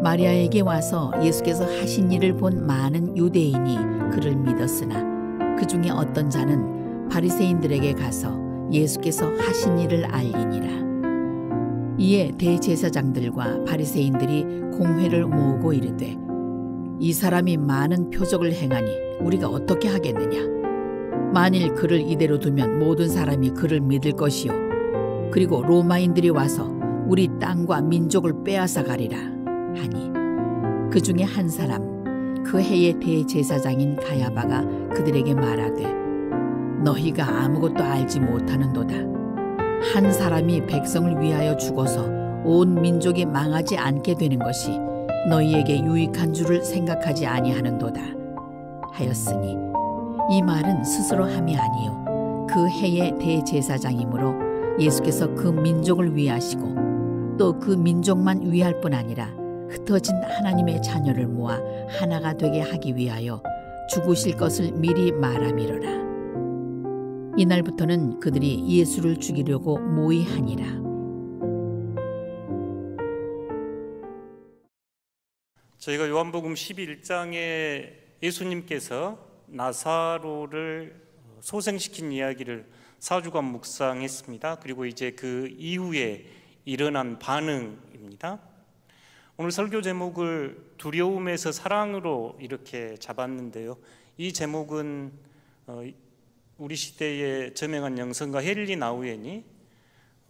마리아에게 와서 예수께서 하신 일을 본 많은 유대인이 그를 믿었으나 그 중에 어떤 자는 바리새인들에게 가서 예수께서 하신 일을 알리니라. 이에 대제사장들과 바리새인들이 공회를 모으고 이르되 이 사람이 많은 표적을 행하니 우리가 어떻게 하겠느냐? 만일 그를 이대로 두면 모든 사람이 그를 믿을 것이요 그리고 로마인들이 와서 우리 땅과 민족을 빼앗아 가리라 하니 그 중에 한 사람 그 해의 대제사장인 가야바가 그들에게 말하되 너희가 아무것도 알지 못하는도다. 한 사람이 백성을 위하여 죽어서 온 민족이 망하지 않게 되는 것이 너희에게 유익한 줄을 생각하지 아니하는도다 하였으니 이 말은 스스로 함이 아니요 그 해의 대제사장이므로 예수께서 그 민족을 위하시고 또 그 민족만 위할 뿐 아니라 흩어진 하나님의 자녀를 모아 하나가 되게 하기 위하여 죽으실 것을 미리 말함이로라. 이날부터는 그들이 예수를 죽이려고 모의하니라. 저희가 요한복음 11장에 예수님께서 나사로를 소생시킨 이야기를 4주간 묵상했습니다. 그리고 이제 그 이후에 일어난 반응입니다. 오늘 설교 제목을 두려움에서 사랑으로 이렇게 잡았는데요. 이 제목은 우리 시대의 저명한 영성가 헨리 나우엔이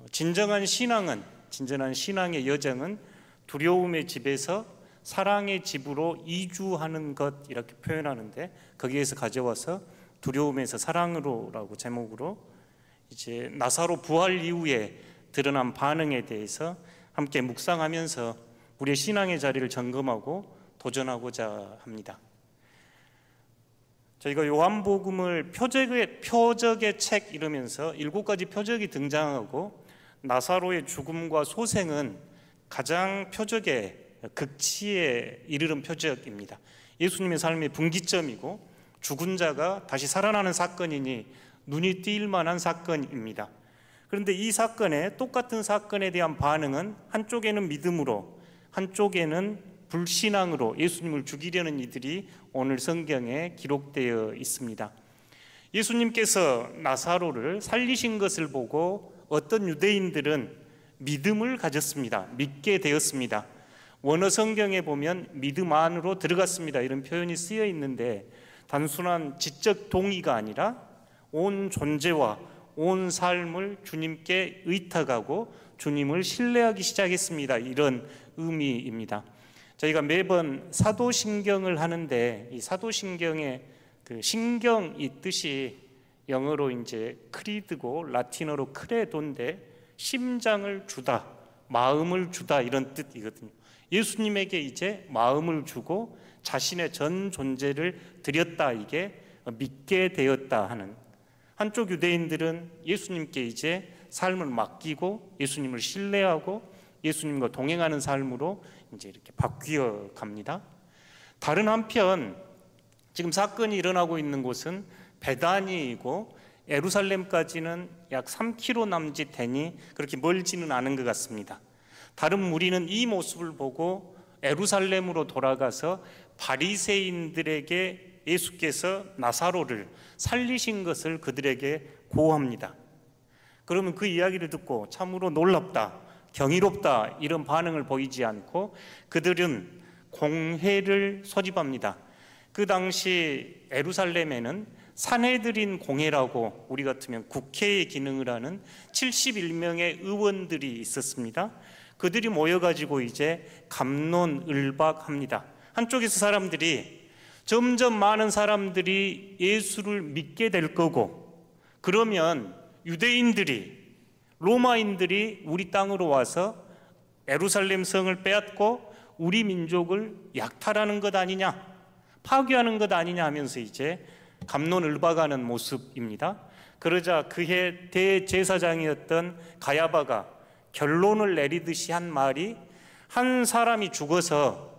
진정한 신앙의 여정은 두려움의 집에서 사랑의 집으로 이주하는 것 이렇게 표현하는데 거기에서 가져와서 두려움에서 사랑으로라고 제목으로 이제 나사로 부활 이후에 드러난 반응에 대해서 함께 묵상하면서 우리의 신앙의 자리를 점검하고 도전하고자 합니다. 저희가 요한복음을 표적의 책 이러면서 7가지 표적이 등장하고 나사로의 죽음과 소생은 가장 표적의 극치에 이르는 표적입니다. 예수님의 삶의 분기점이고 죽은 자가 다시 살아나는 사건이니 눈이 띄일 만한 사건입니다. 그런데 이 사건에 똑같은 사건에 대한 반응은 한쪽에는 믿음으로 한쪽에는 불신앙으로 예수님을 죽이려는 이들이 오늘 성경에 기록되어 있습니다. 예수님께서 나사로를 살리신 것을 보고 어떤 유대인들은 믿음을 가졌습니다. 믿게 되었습니다. 원어 성경에 보면 믿음 안으로 들어갔습니다 이런 표현이 쓰여 있는데 단순한 지적 동의가 아니라 온 존재와 온 삶을 주님께 의탁하고 주님을 신뢰하기 시작했습니다 이런 의미입니다. 저희가 매번 사도신경을 하는데 이 사도신경의 그 신경이 뜻이 영어로 이제 크리드고 라틴어로 크레도인데 심장을 주다, 마음을 주다 이런 뜻이거든요. 예수님에게 이제 마음을 주고 자신의 전 존재를 드렸다 이게 믿게 되었다 하는 한쪽 유대인들은 예수님께 이제 삶을 맡기고 예수님을 신뢰하고 예수님과 동행하는 삶으로 이제 이렇게 바뀌어 갑니다. 다른 한편 지금 사건이 일어나고 있는 곳은 베다니이고 예루살렘까지는 약 3km 남짓 되니 그렇게 멀지는 않은 것 같습니다. 다른 무리는 이 모습을 보고 예루살렘으로 돌아가서 바리새인들에게 예수께서 나사로를 살리신 것을 그들에게 고합니다. 그러면 그 이야기를 듣고 참으로 놀랍다, 경이롭다 이런 반응을 보이지 않고 그들은 공회를 소집합니다. 그 당시 예루살렘에는 산헤드린 공회라고 우리 같으면 국회의 기능을 하는 71명의 의원들이 있었습니다. 그들이 모여가지고 이제 갑론을박합니다. 한쪽에서 사람들이 점점 많은 사람들이 예수를 믿게 될 거고 그러면 유대인들이 로마인들이 우리 땅으로 와서 예루살렘 성을 빼앗고 우리 민족을 약탈하는 것 아니냐, 파괴하는 것 아니냐 하면서 이제 갑론을박하는 모습입니다. 그러자 그해 대제사장이었던 가야바가 결론을 내리듯이 한 말이 한 사람이 죽어서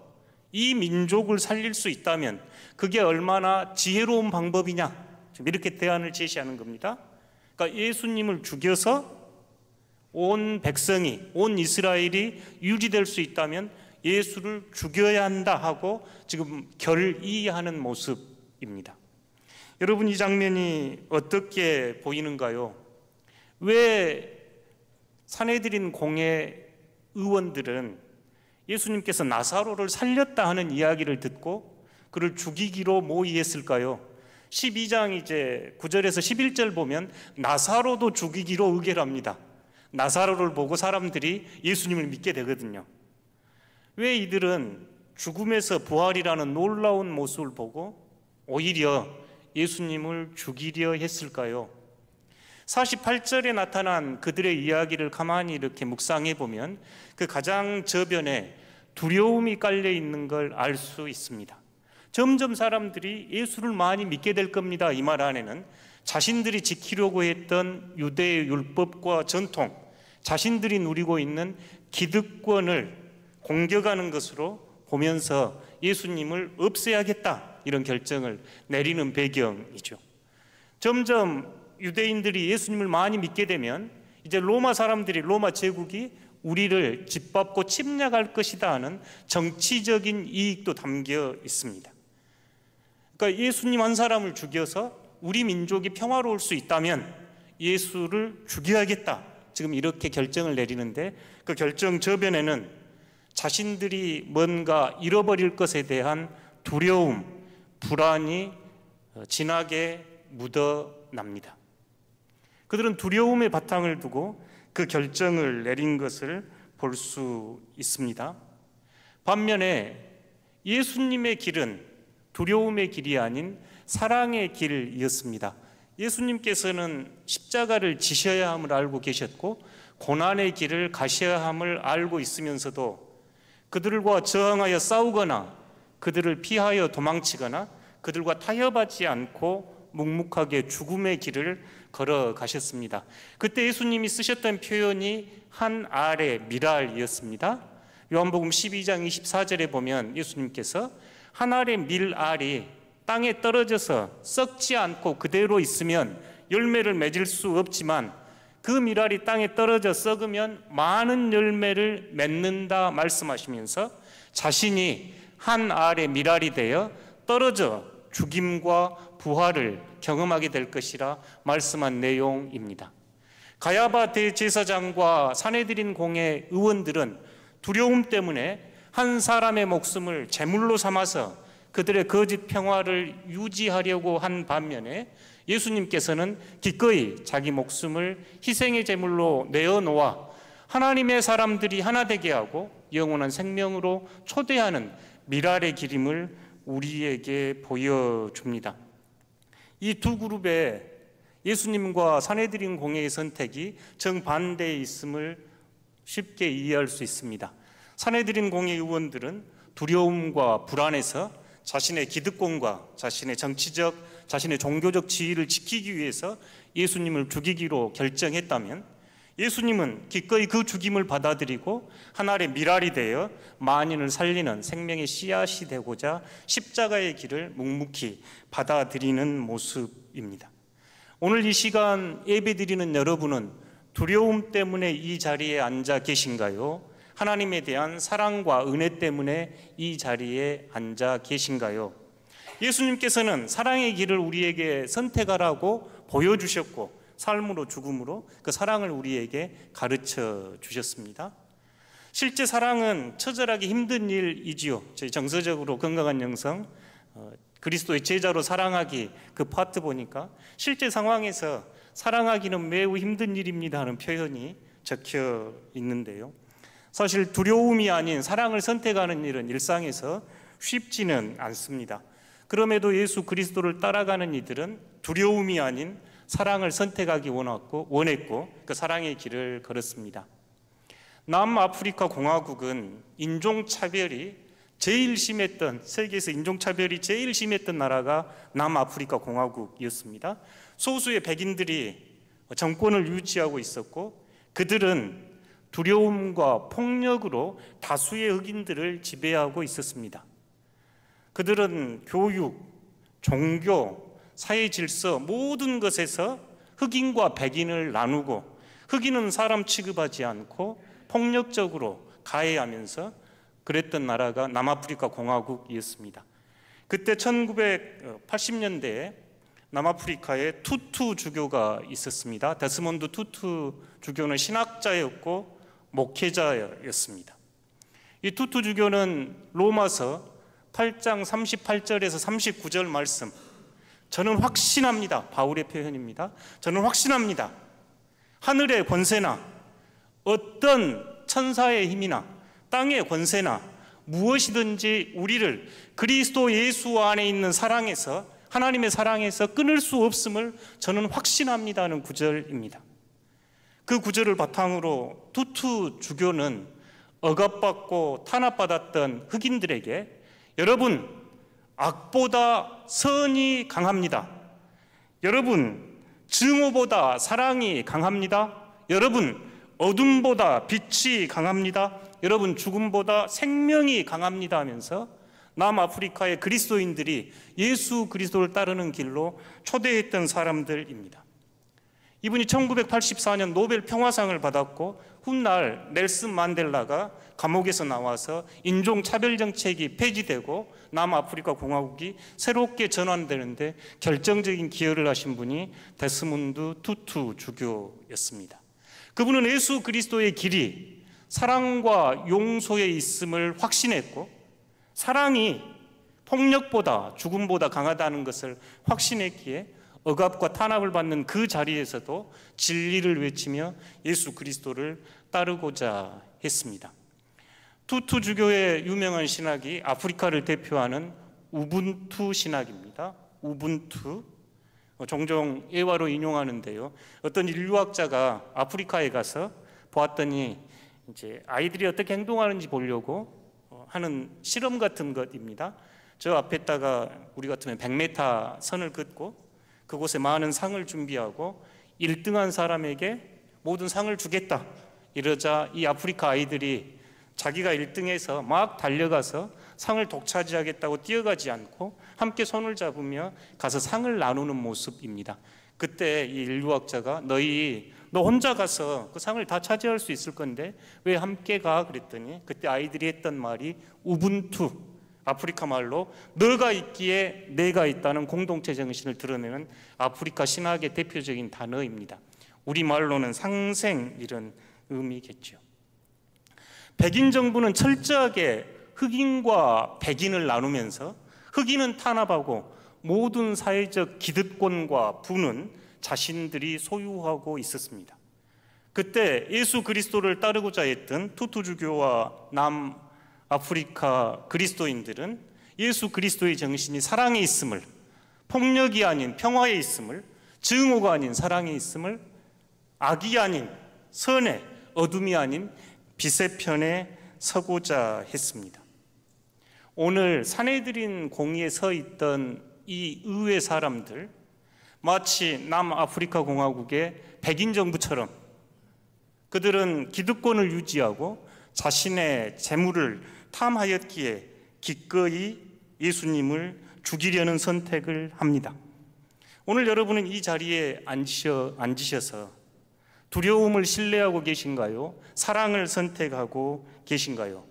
이 민족을 살릴 수 있다면 그게 얼마나 지혜로운 방법이냐 이렇게 대안을 제시하는 겁니다. 그러니까 예수님을 죽여서 온 백성이 온 이스라엘이 유지될 수 있다면 예수를 죽여야 한다 하고 지금 결의하는 모습입니다. 여러분, 이 장면이 어떻게 보이는가요? 왜 산헤드린 공회 의원들은 예수님께서 나사로를 살렸다 하는 이야기를 듣고 그를 죽이기로 모의했을까요? 12장 이제 9절에서 11절 보면 나사로도 죽이기로 의결합니다. 나사로를 보고 사람들이 예수님을 믿게 되거든요. 왜 이들은 죽음에서 부활이라는 놀라운 모습을 보고 오히려 예수님을 죽이려 했을까요? 48절에 나타난 그들의 이야기를 가만히 이렇게 묵상해 보면 그 가장 저변에 두려움이 깔려 있는 걸 알 수 있습니다. 점점 사람들이 예수를 많이 믿게 될 겁니다. 이 말 안에는 자신들이 지키려고 했던 유대의 율법과 전통, 자신들이 누리고 있는 기득권을 공격하는 것으로 보면서 예수님을 없애야겠다, 이런 결정을 내리는 배경이죠. 점점 유대인들이 예수님을 많이 믿게 되면 이제 로마 사람들이, 로마 제국이 우리를 짓밟고 침략할 것이다 하는 정치적인 이익도 담겨 있습니다. 그러니까 예수님 한 사람을 죽여서 우리 민족이 평화로울 수 있다면 예수를 죽여야겠다, 지금 이렇게 결정을 내리는데, 그 결정 저변에는 자신들이 뭔가 잃어버릴 것에 대한 두려움, 불안이 진하게 묻어납니다. 그들은 두려움의 바탕을 두고 그 결정을 내린 것을 볼 수 있습니다. 반면에 예수님의 길은 두려움의 길이 아닌 사랑의 길이었습니다. 예수님께서는 십자가를 지셔야 함을 알고 계셨고 고난의 길을 가셔야 함을 알고 있으면서도 그들과 저항하여 싸우거나 그들을 피하여 도망치거나 그들과 타협하지 않고 묵묵하게 죽음의 길을 걸어가셨습니다. 그때 예수님이 쓰셨던 표현이 한 알의 밀알이었습니다. 요한복음 12장 24절에 보면 예수님께서 한 알의 밀알이 땅에 떨어져서 썩지 않고 그대로 있으면 열매를 맺을 수 없지만 그 밀알이 땅에 떨어져 썩으면 많은 열매를 맺는다 말씀하시면서 자신이 한 알의 밀알이 되어 떨어져 죽임과 부활을 경험하게 될 것이라 말씀한 내용입니다. 가야바 대제사장과 산헤드린 공회 의원들은 두려움 때문에 한 사람의 목숨을 제물로 삼아서 그들의 거짓 평화를 유지하려고 한 반면에 예수님께서는 기꺼이 자기 목숨을 희생의 제물로 내어놓아 하나님의 사람들이 하나 되게 하고 영원한 생명으로 초대하는 밀알의 길임을 우리에게 보여줍니다. 이 두 그룹의 예수님과 산헤드린 공회의 선택이 정반대에 있음을 쉽게 이해할 수 있습니다. 산헤드린 공회 의원들은 두려움과 불안에서 자신의 기득권과 자신의 정치적, 자신의 종교적 지위를 지키기 위해서 예수님을 죽이기로 결정했다면 예수님은 기꺼이 그 죽임을 받아들이고 하나의 밀알이 되어 만인을 살리는 생명의 씨앗이 되고자 십자가의 길을 묵묵히 받아들이는 모습입니다. 오늘 이 시간 예배드리는 여러분은 두려움 때문에 이 자리에 앉아 계신가요? 하나님에 대한 사랑과 은혜 때문에 이 자리에 앉아 계신가요? 예수님께서는 사랑의 길을 우리에게 선택하라고 보여주셨고 삶으로 죽음으로 그 사랑을 우리에게 가르쳐 주셨습니다. 실제 사랑은 처절하기 힘든 일이지요. 저희 정서적으로 건강한 영성, 그리스도의 제자로 사랑하기 그 파트 보니까 실제 상황에서 사랑하기는 매우 힘든 일입니다 하는 표현이 적혀 있는데요. 사실 두려움이 아닌 사랑을 선택하는 일은 일상에서 쉽지는 않습니다. 그럼에도 예수 그리스도를 따라가는 이들은 두려움이 아닌 사랑을 선택하기 원했고 그 사랑의 길을 걸었습니다. 남아프리카 공화국은 인종차별이 제일 심했던, 세계에서 인종차별이 제일 심했던 나라가 남아프리카 공화국이었습니다. 소수의 백인들이 정권을 유지하고 있었고 그들은 두려움과 폭력으로 다수의 흑인들을 지배하고 있었습니다. 그들은 교육, 종교, 사회 질서 모든 것에서 흑인과 백인을 나누고 흑인은 사람 취급하지 않고 폭력적으로 가해하면서 그랬던 나라가 남아프리카 공화국이었습니다. 그때 1980년대에 남아프리카에 투투 주교가 있었습니다. 데스몬드 투투 주교는 신학자였고 목회자였습니다. 이 투투 주교는 로마서 8장 38절에서 39절 말씀, 저는 확신합니다. 바울의 표현입니다. 저는 확신합니다. 하늘의 권세나 어떤 천사의 힘이나 땅의 권세나 무엇이든지 우리를 그리스도 예수 안에 있는 사랑에서, 하나님의 사랑에서 끊을 수 없음을 저는 확신합니다 하는 구절입니다. 그 구절을 바탕으로 투투 주교는 억압받고 탄압받았던 흑인들에게, 여러분, 악보다 선이 강합니다. 여러분, 증오보다 사랑이 강합니다. 여러분, 어둠보다 빛이 강합니다. 여러분, 죽음보다 생명이 강합니다 하면서 남아프리카의 그리스도인들이 예수 그리스도를 따르는 길로 초대했던 사람들입니다. 이분이 1984년 노벨 평화상을 받았고, 훗날 넬슨 만델라가 감옥에서 나와서 인종차별 정책이 폐지되고 남아프리카 공화국이 새롭게 전환되는데 결정적인 기여를 하신 분이 데스몬드 투투 주교였습니다. 그분은 예수 그리스도의 길이 사랑과 용서에 있음을 확신했고, 사랑이 폭력보다 죽음보다 강하다는 것을 확신했기에 억압과 탄압을 받는 그 자리에서도 진리를 외치며 예수 그리스도를 따르고자 했습니다. 투투 주교의 유명한 신학이 아프리카를 대표하는 우분투 신학입니다. 우분투. 종종 예화로 인용하는데요. 어떤 인류학자가 아프리카에 가서 보았더니 이제 아이들이 어떻게 행동하는지 보려고 하는 실험 같은 것입니다. 저 앞에다가 우리 같으면 100m 선을 긋고 그곳에 많은 상을 준비하고 1등한 사람에게 모든 상을 주겠다 이러자 이 아프리카 아이들이 자기가 1등해서 막 달려가서 상을 독차지하겠다고 뛰어가지 않고 함께 손을 잡으며 가서 상을 나누는 모습입니다. 그때 이 인류학자가 너 혼자 가서 그 상을 다 차지할 수 있을 건데 왜 함께 가? 그랬더니 그때 아이들이 했던 말이 우분투, 아프리카 말로 너가 있기에 내가 있다는 공동체 정신을 드러내는 아프리카 신학의 대표적인 단어입니다. 우리말로는 상생 이런 의미겠죠. 백인 정부는 철저하게 흑인과 백인을 나누면서 흑인은 탄압하고 모든 사회적 기득권과 부는 자신들이 소유하고 있었습니다. 그때 예수 그리스도를 따르고자 했던 투투주교와 남아프리카 그리스도인들은 예수 그리스도의 정신이 사랑에 있음을, 폭력이 아닌 평화에 있음을, 증오가 아닌 사랑에 있음을, 악이 아닌 선에, 어둠이 아닌 빛의 편에 서고자 했습니다. 오늘 산헤드린 공의에 서 있던 이 의회 사람들, 마치 남아프리카 공화국의 백인 정부처럼 그들은 기득권을 유지하고 자신의 재물을 탐하였기에 기꺼이 예수님을 죽이려는 선택을 합니다. 오늘 여러분은 이 자리에 앉으셔서 두려움을 신뢰하고 계신가요? 사랑을 선택하고 계신가요?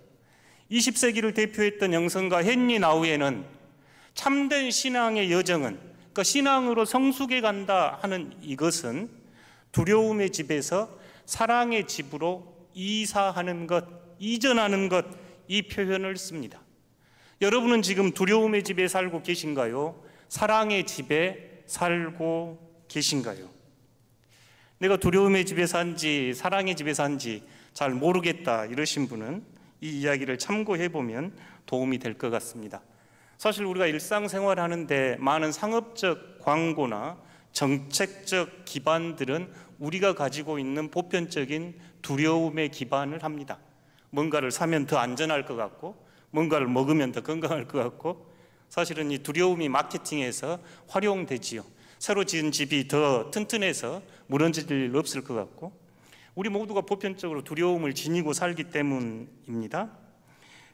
20세기를 대표했던 영성가 헨리 나우에는 참된 신앙의 여정은, 그러니까 신앙으로 성숙해 간다 하는 이것은 두려움의 집에서 사랑의 집으로 이사하는 것, 이전하는 것, 이 표현을 씁니다. 여러분은 지금 두려움의 집에 살고 계신가요? 사랑의 집에 살고 계신가요? 내가 두려움의 집에 산지 사랑의 집에 산지 잘 모르겠다 이러신 분은 이 이야기를 참고해 보면 도움이 될 것 같습니다. 사실 우리가 일상생활 하는데 많은 상업적 광고나 정책적 기반들은 우리가 가지고 있는 보편적인 두려움에 기반을 합니다. 뭔가를 사면 더 안전할 것 같고, 뭔가를 먹으면 더 건강할 것 같고, 사실은 이 두려움이 마케팅에서 활용되지요. 새로 지은 집이 더 튼튼해서 무너질 일 없을 것 같고, 우리 모두가 보편적으로 두려움을 지니고 살기 때문입니다.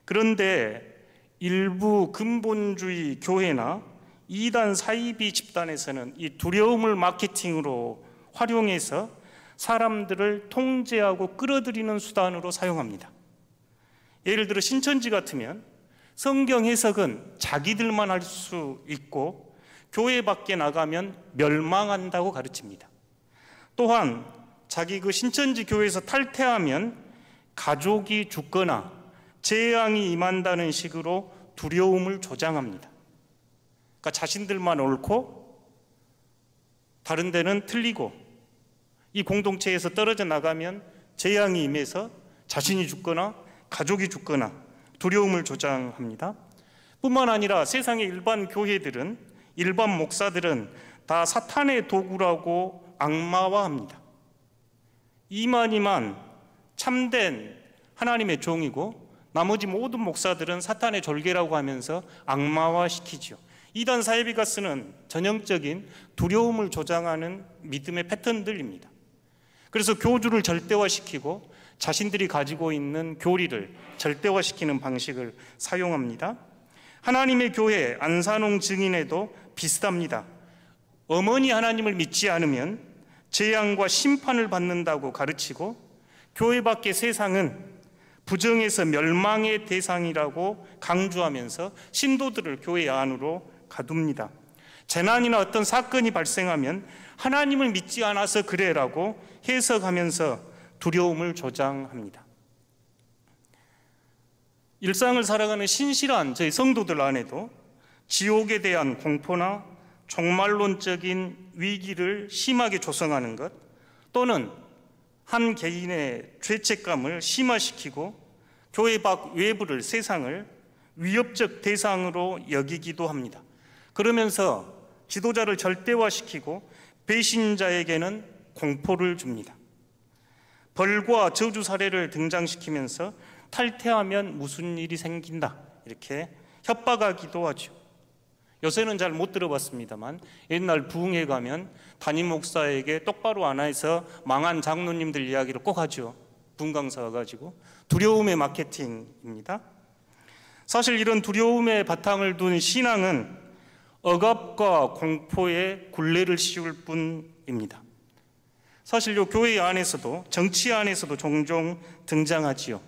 그런데 일부 근본주의 교회나 이단 사이비 집단에서는 이 두려움을 마케팅으로 활용해서 사람들을 통제하고 끌어들이는 수단으로 사용합니다. 예를 들어 신천지 같으면 성경 해석은 자기들만 할 수 있고 교회 밖에 나가면 멸망한다고 가르칩니다. 또한 자기 그 신천지 교회에서 탈퇴하면 가족이 죽거나 재앙이 임한다는 식으로 두려움을 조장합니다. 그러니까 자신들만 옳고 다른 데는 틀리고, 이 공동체에서 떨어져 나가면 재앙이 임해서 자신이 죽거나 가족이 죽거나 두려움을 조장합니다. 뿐만 아니라 세상의 일반 교회들은, 일반 목사들은 다 사탄의 도구라고 악마화합니다. 이만희만 참된 하나님의 종이고 나머지 모든 목사들은 사탄의 졸개라고 하면서 악마화시키죠. 이단 사이비가 쓰는 전형적인 두려움을 조장하는 믿음의 패턴들입니다. 그래서 교주를 절대화시키고 자신들이 가지고 있는 교리를 절대화시키는 방식을 사용합니다. 하나님의 교회 안산홍 증인에도 비슷합니다. 어머니 하나님을 믿지 않으면 재앙과 심판을 받는다고 가르치고, 교회 밖의 세상은 부정에서 멸망의 대상이라고 강조하면서 신도들을 교회 안으로 가둡니다. 재난이나 어떤 사건이 발생하면 하나님을 믿지 않아서 그래라고 해석하면서 두려움을 조장합니다. 일상을 살아가는 신실한 저희 성도들 안에도 지옥에 대한 공포나 종말론적인 위기를 심하게 조성하는 것, 또는 한 개인의 죄책감을 심화시키고 교회 밖 외부를, 세상을 위협적 대상으로 여기기도 합니다. 그러면서 지도자를 절대화시키고 배신자에게는 공포를 줍니다. 벌과 저주 사례를 등장시키면서 탈퇴하면 무슨 일이 생긴다, 이렇게 협박하기도 하죠. 요새는 잘 못 들어봤습니다만 옛날 부흥회 가면 담임 목사에게 똑바로 안 해서 망한 장로님들 이야기를 꼭 하죠. 부흥 강사 와가지고. 두려움의 마케팅입니다. 사실 이런 두려움의 바탕을 둔 신앙은 억압과 공포에 굴레를 씌울 뿐입니다. 사실 요 교회 안에서도, 정치 안에서도 종종 등장하지요.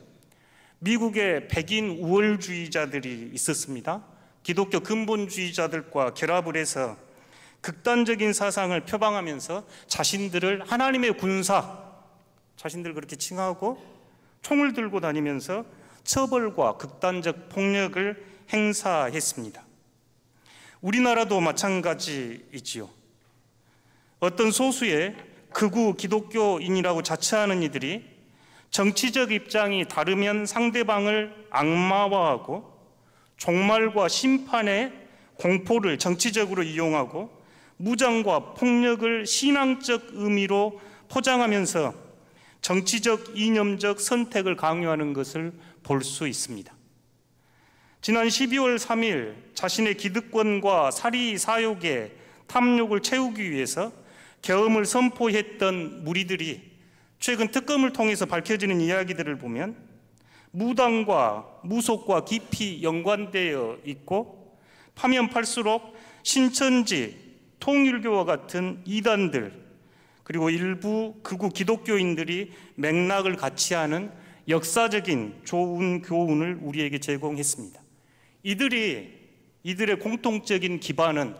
미국에 백인 우월주의자들이 있었습니다. 기독교 근본주의자들과 결합을 해서 극단적인 사상을 표방하면서 자신들을 하나님의 군사, 자신들 그렇게 칭하고 총을 들고 다니면서 처벌과 극단적 폭력을 행사했습니다. 우리나라도 마찬가지이지요. 어떤 소수의 극우 기독교인이라고 자처하는 이들이 정치적 입장이 다르면 상대방을 악마화하고 종말과 심판의 공포를 정치적으로 이용하고 무장과 폭력을 신앙적 의미로 포장하면서 정치적 이념적 선택을 강요하는 것을 볼 수 있습니다. 지난 12월 3일 자신의 기득권과 사리 사욕의 탐욕을 채우기 위해서 계엄을 선포했던 무리들이 최근 특검을 통해서 밝혀지는 이야기들을 보면 무당과 무속과 깊이 연관되어 있고, 파면 팔수록 신천지, 통일교와 같은 이단들, 그리고 일부 극우 기독교인들이 맥락을 같이 하는 역사적인 좋은 교훈을 우리에게 제공했습니다. 이들의 공통적인 기반은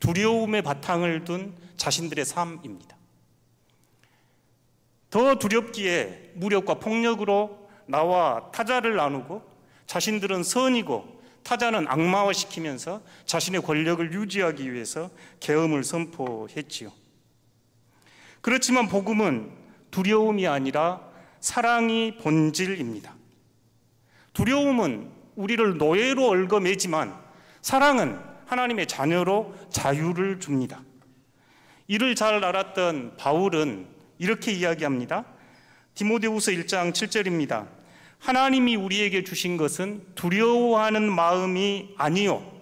두려움의 바탕을 둔 자신들의 삶입니다. 더 두렵기에 무력과 폭력으로 나와 타자를 나누고 자신들은 선이고 타자는 악마화시키면서 자신의 권력을 유지하기 위해서 계엄을 선포했지요. 그렇지만 복음은 두려움이 아니라 사랑이 본질입니다. 두려움은 우리를 노예로 얽어매지만 사랑은 하나님의 자녀로 자유를 줍니다. 이를 잘 알았던 바울은 이렇게 이야기합니다. 디모데후서 1장 7절입니다. 하나님이 우리에게 주신 것은 두려워하는 마음이 아니요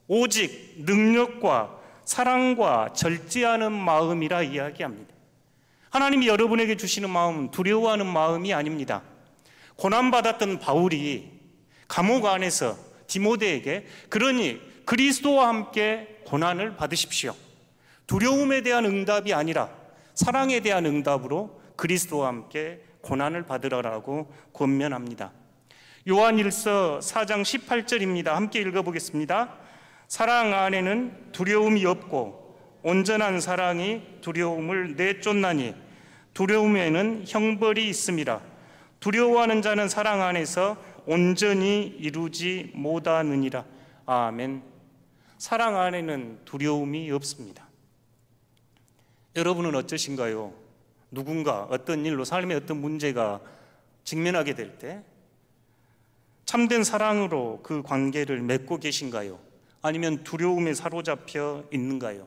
오직 능력과 사랑과 절제하는 마음이라 이야기합니다. 하나님이 여러분에게 주시는 마음은 두려워하는 마음이 아닙니다. 고난받았던 바울이 감옥 안에서 디모데에게 그러니 그리스도와 함께 고난을 받으십시오. 두려움에 대한 응답이 아니라 사랑에 대한 응답으로 그리스도와 함께 고난을 받으라고 권면합니다. 요한일서 4장 18절입니다. 함께 읽어보겠습니다. 사랑 안에는 두려움이 없고 온전한 사랑이 두려움을 내쫓나니 두려움에는 형벌이 있음이라. 두려워하는 자는 사랑 안에서 온전히 이루지 못하느니라. 아멘. 사랑 안에는 두려움이 없습니다. 여러분은 어떠신가요? 누군가 어떤 일로 삶의 어떤 문제가 직면하게 될 때 참된 사랑으로 그 관계를 맺고 계신가요? 아니면 두려움에 사로잡혀 있는가요?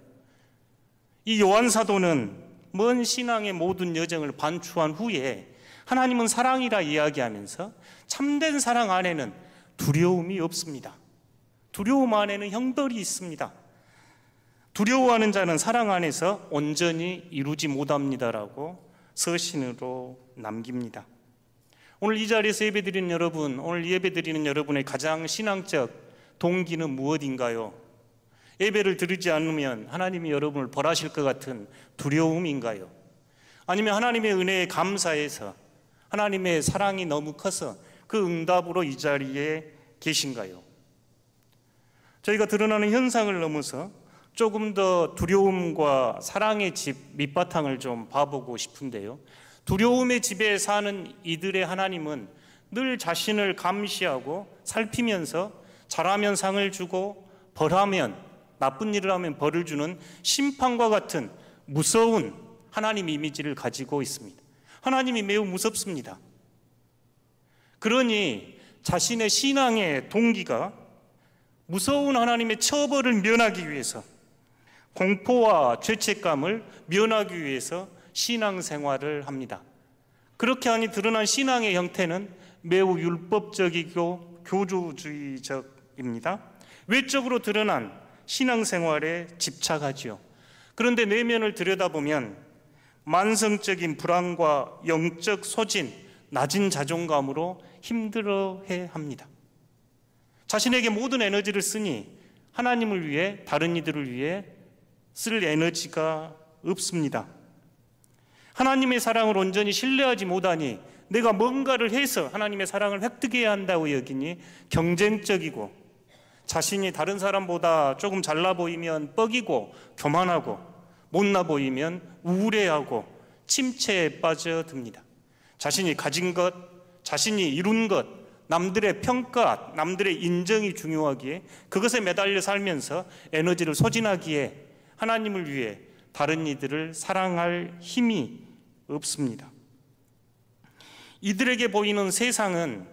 이 요한 사도는 먼 신앙의 모든 여정을 반추한 후에 하나님은 사랑이라 이야기하면서 참된 사랑 안에는 두려움이 없습니다. 두려움 안에는 형벌이 있습니다. 두려워하는 자는 사랑 안에서 온전히 이루지 못합니다라고 서신으로 남깁니다. 오늘 이 자리에서 예배드리는 여러분, 오늘 예배드리는 여러분의 가장 신앙적 동기는 무엇인가요? 예배를 드리지 않으면 하나님이 여러분을 벌하실 것 같은 두려움인가요? 아니면 하나님의 은혜에 감사해서 하나님의 사랑이 너무 커서 그 응답으로 이 자리에 계신가요? 저희가 드러나는 현상을 넘어서 조금 더 두려움과 사랑의 집 밑바탕을 좀 봐보고 싶은데요. 두려움의 집에 사는 이들의 하나님은 늘 자신을 감시하고 살피면서 잘하면 상을 주고 벌하면, 나쁜 일을 하면 벌을 주는 심판과 같은 무서운 하나님 이미지를 가지고 있습니다. 하나님이 매우 무섭습니다. 그러니 자신의 신앙의 동기가 무서운 하나님의 처벌을 면하기 위해서, 공포와 죄책감을 면하기 위해서 신앙생활을 합니다. 그렇게 하니 드러난 신앙의 형태는 매우 율법적이고 교조주의적입니다. 외적으로 드러난 신앙생활에 집착하지요. 그런데 내면을 들여다보면 만성적인 불안과 영적 소진, 낮은 자존감으로 힘들어해합니다. 자신에게 모든 에너지를 쓰니 하나님을 위해, 다른 이들을 위해 쓸 에너지가 없습니다. 하나님의 사랑을 온전히 신뢰하지 못하니 내가 뭔가를 해서 하나님의 사랑을 획득해야 한다고 여기니 경쟁적이고, 자신이 다른 사람보다 조금 잘나 보이면 뻐기고 교만하고, 못나 보이면 우울해하고 침체에 빠져듭니다. 자신이 가진 것, 자신이 이룬 것, 남들의 평가, 남들의 인정이 중요하기에 그것에 매달려 살면서 에너지를 소진하기에 하나님을 위해 다른 이들을 사랑할 힘이 없습니다. 이들에게 보이는 세상은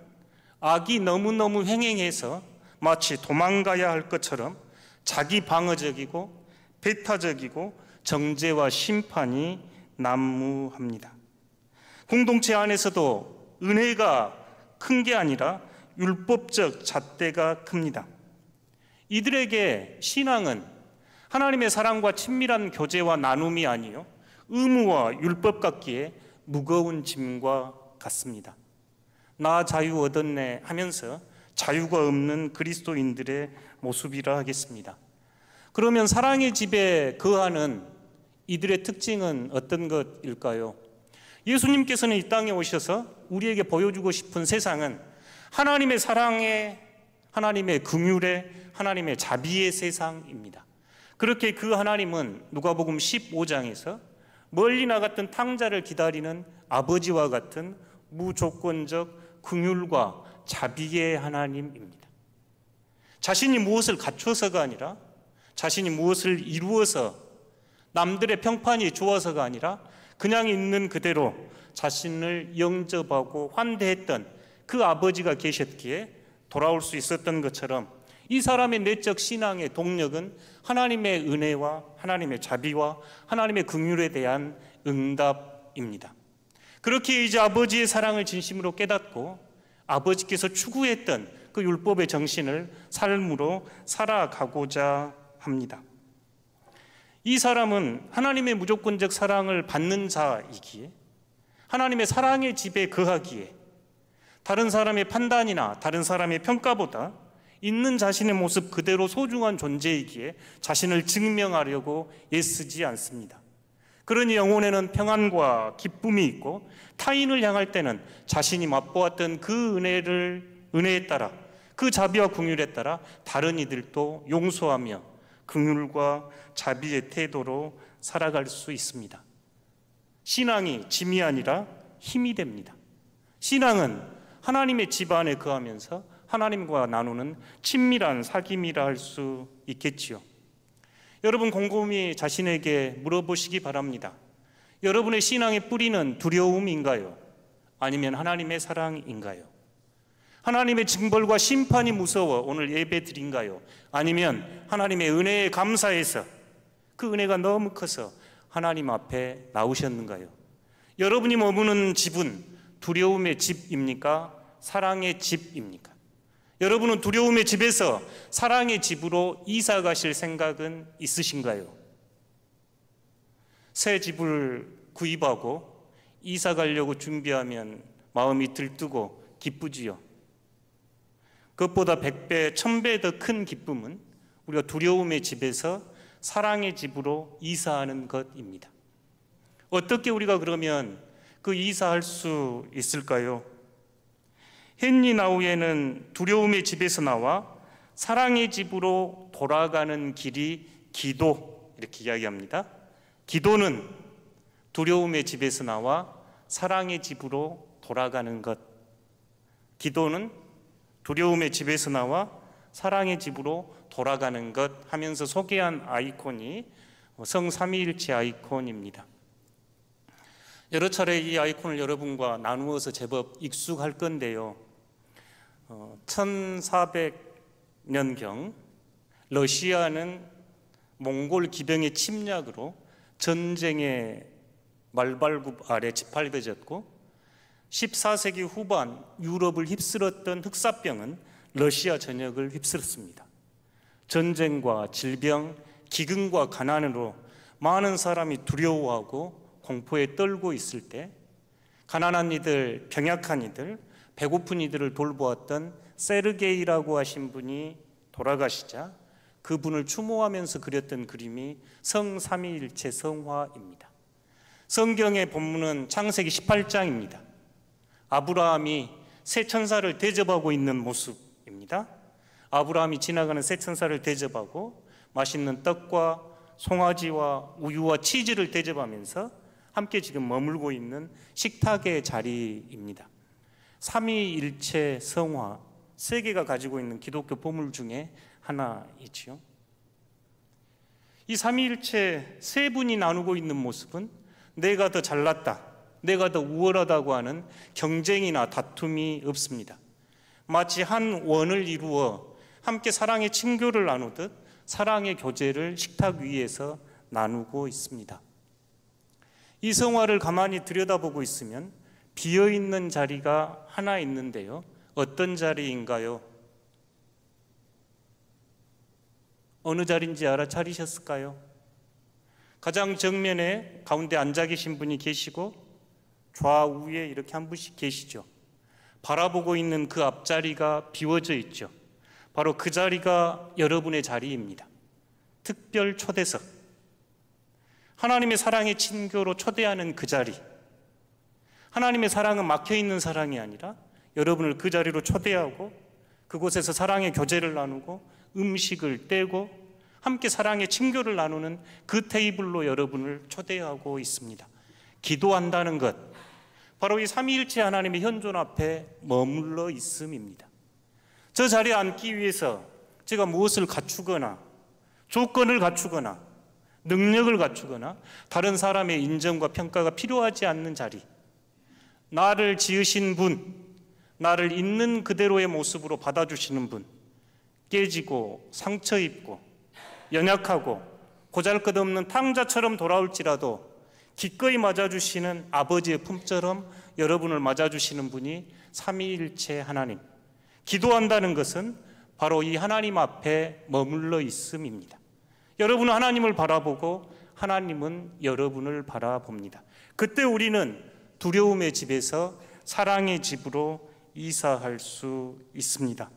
악이 너무너무 횡행해서 마치 도망가야 할 것처럼 자기 방어적이고 배타적이고 정죄와 심판이 난무합니다. 공동체 안에서도 은혜가 큰 게 아니라 율법적 잣대가 큽니다. 이들에게 신앙은 하나님의 사랑과 친밀한 교제와 나눔이 아니요 의무와 율법 같기에 무거운 짐과 같습니다. 나 자유 얻었네 하면서 자유가 없는 그리스도인들의 모습이라 하겠습니다. 그러면 사랑의 집에 거하는 이들의 특징은 어떤 것일까요? 예수님께서는 이 땅에 오셔서 우리에게 보여주고 싶은 세상은 하나님의 사랑의, 하나님의 긍휼의, 하나님의 자비의 세상입니다. 그렇게 그 하나님은 누가복음 15장에서 멀리 나갔던 탕자를 기다리는 아버지와 같은 무조건적 긍휼과 자비의 하나님입니다. 자신이 무엇을 갖춰서가 아니라, 자신이 무엇을 이루어서 남들의 평판이 좋아서가 아니라 그냥 있는 그대로 자신을 영접하고 환대했던 그 아버지가 계셨기에 돌아올 수 있었던 것처럼 이 사람의 내적 신앙의 동력은 하나님의 은혜와 하나님의 자비와 하나님의 긍휼에 대한 응답입니다. 그렇게 이제 아버지의 사랑을 진심으로 깨닫고 아버지께서 추구했던 그 율법의 정신을 삶으로 살아가고자 합니다. 이 사람은 하나님의 무조건적 사랑을 받는 자이기에, 하나님의 사랑의 집에 거하기에 다른 사람의 판단이나 다른 사람의 평가보다 있는 자신의 모습 그대로 소중한 존재이기에 자신을 증명하려고 애쓰지 않습니다. 그러니 영혼에는 평안과 기쁨이 있고 타인을 향할 때는 자신이 맛보았던 그 은혜를 은혜에 따라, 그 자비와 긍휼에 따라 다른 이들도 용서하며 긍휼과 자비의 태도로 살아갈 수 있습니다. 신앙이 짐이 아니라 힘이 됩니다. 신앙은 하나님의 집 안에 거하면서 하나님과 나누는 친밀한 사귐이라 할 수 있겠지요. 여러분 곰곰이 자신에게 물어보시기 바랍니다. 여러분의 신앙의 뿌리는 두려움인가요? 아니면 하나님의 사랑인가요? 하나님의 징벌과 심판이 무서워 오늘 예배 드린가요? 아니면 하나님의 은혜에 감사해서 그 은혜가 너무 커서 하나님 앞에 나오셨는가요? 여러분이 머무는 집은 두려움의 집입니까? 사랑의 집입니까? 여러분은 두려움의 집에서 사랑의 집으로 이사 가실 생각은 있으신가요? 새 집을 구입하고 이사 가려고 준비하면 마음이 들뜨고 기쁘지요. 그것보다 100배, 1000배 더 큰 기쁨은 우리가 두려움의 집에서 사랑의 집으로 이사하는 것입니다. 어떻게 우리가 그러면 그 이사할 수 있을까요? 헨리 나우에는 두려움의 집에서 나와 사랑의 집으로 돌아가는 길이 기도, 이렇게 이야기합니다. 기도는 두려움의 집에서 나와 사랑의 집으로 돌아가는 것. 기도는 두려움의 집에서 나와 사랑의 집으로 돌아가는 것 하면서 소개한 아이콘이 성삼위일체 아이콘입니다. 여러 차례 이 아이콘을 여러분과 나누어서 제법 익숙할 건데요. 1400년경 러시아는 몽골 기병의 침략으로 전쟁의 말발굽 아래 짓밟혀졌고 14세기 후반 유럽을 휩쓸었던 흑사병은 러시아 전역을 휩쓸었습니다. 전쟁과 질병, 기근과 가난으로 많은 사람이 두려워하고 공포에 떨고 있을 때 가난한 이들, 병약한 이들, 배고픈 이들을 돌보았던 세르게이라고 하신 분이 돌아가시자 그분을 추모하면서 그렸던 그림이 성삼위일체 성화입니다. 성경의 본문은 창세기 18장입니다. 아브라함이 새 천사를 대접하고 있는 모습입니다. 아브라함이 지나가는 새 천사를 대접하고 맛있는 떡과 송아지와 우유와 치즈를 대접하면서 함께 지금 머물고 있는 식탁의 자리입니다. 삼위일체 성화, 세계가 가지고 있는 기독교 보물 중에 하나이지요. 이 삼위일체 세 분이 나누고 있는 모습은 내가 더 잘났다, 내가 더 우월하다고 하는 경쟁이나 다툼이 없습니다. 마치 한 원을 이루어 함께 사랑의 친교를 나누듯 사랑의 교제를 식탁 위에서 나누고 있습니다. 이 성화를 가만히 들여다보고 있으면 비어있는 자리가 하나 있는데요. 어떤 자리인가요? 어느 자리인지 알아차리셨을까요? 가장 정면에 가운데 앉아 계신 분이 계시고 좌우에 이렇게 한 분씩 계시죠. 바라보고 있는 그 앞자리가 비워져 있죠. 바로 그 자리가 여러분의 자리입니다. 특별 초대석, 하나님의 사랑의 친교로 초대하는 그 자리. 하나님의 사랑은 막혀있는 사랑이 아니라 여러분을 그 자리로 초대하고 그곳에서 사랑의 교제를 나누고 음식을 떼고 함께 사랑의 친교를 나누는 그 테이블로 여러분을 초대하고 있습니다. 기도한다는 것, 바로 이 삼위일체 하나님의 현존 앞에 머물러 있음입니다. 저 자리에 앉기 위해서 제가 무엇을 갖추거나 조건을 갖추거나 능력을 갖추거나 다른 사람의 인정과 평가가 필요하지 않는 자리, 나를 지으신 분, 나를 있는 그대로의 모습으로 받아주시는 분, 깨지고 상처 입고 연약하고 보잘것없는 탕자처럼 돌아올지라도 기꺼이 맞아주시는 아버지의 품처럼 여러분을 맞아주시는 분이 삼위일체 하나님. 기도한다는 것은 바로 이 하나님 앞에 머물러 있음입니다. 여러분은 하나님을 바라보고 하나님은 여러분을 바라봅니다. 그때 우리는 두려움의 집에서 사랑의 집으로 이사할 수 있습니다.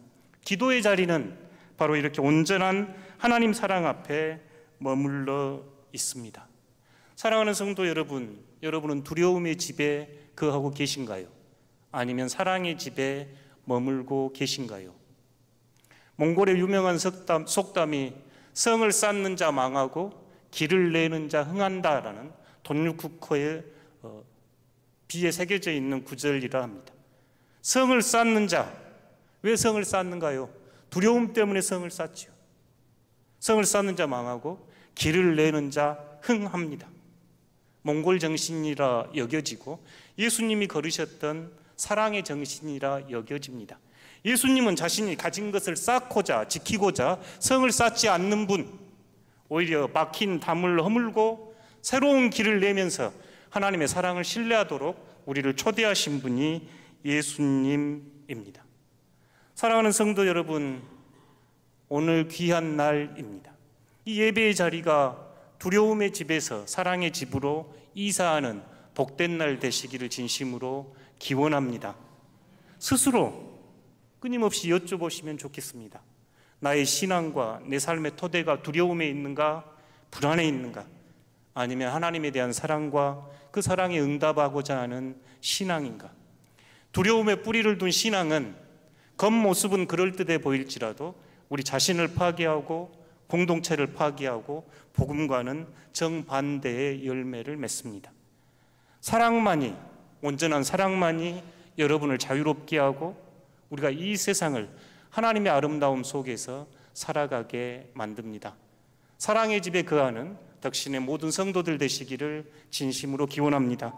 기도의 자리는 바로 이렇게 온전한 하나님 사랑 앞에 머물러 있습니다. 사랑하는 성도 여러분, 여러분은 두려움의 집에 거하고 계신가요? 아니면 사랑의 집에 머물고 계신가요? 몽골의 유명한 속담이 성을 쌓는 자 망하고 길을 내는 자 흥한다라는 돈유쿠커의 비에 새겨져 있는 구절이라 합니다. 성을 쌓는 자, 왜 성을 쌓는가요? 두려움 때문에 성을 쌓지요. 성을 쌓는 자 망하고 길을 내는 자 흥합니다. 몽골 정신이라 여겨지고 예수님이 걸으셨던 사랑의 정신이라 여겨집니다. 예수님은 자신이 가진 것을 쌓고자 지키고자 성을 쌓지 않는 분, 오히려 막힌 담을 허물고 새로운 길을 내면서 하나님의 사랑을 신뢰하도록 우리를 초대하신 분이 예수님입니다. 사랑하는 성도 여러분, 오늘 귀한 날입니다. 이 예배의 자리가 두려움의 집에서 사랑의 집으로 이사하는 복된 날 되시기를 진심으로 기원합니다. 스스로 끊임없이 여쭤보시면 좋겠습니다. 나의 신앙과 내 삶의 토대가 두려움에 있는가, 불안에 있는가, 아니면 하나님에 대한 사랑과 그 사랑에 응답하고자 하는 신앙인가? 두려움에 뿌리를 둔 신앙은 겉모습은 그럴듯해 보일지라도 우리 자신을 파괴하고 공동체를 파괴하고 복음과는 정반대의 열매를 맺습니다. 사랑만이, 온전한 사랑만이 여러분을 자유롭게 하고 우리가 이 세상을 하나님의 아름다움 속에서 살아가게 만듭니다. 사랑의 집에 거하는 덕신의 모든 성도들 되시기를 진심으로 기원합니다.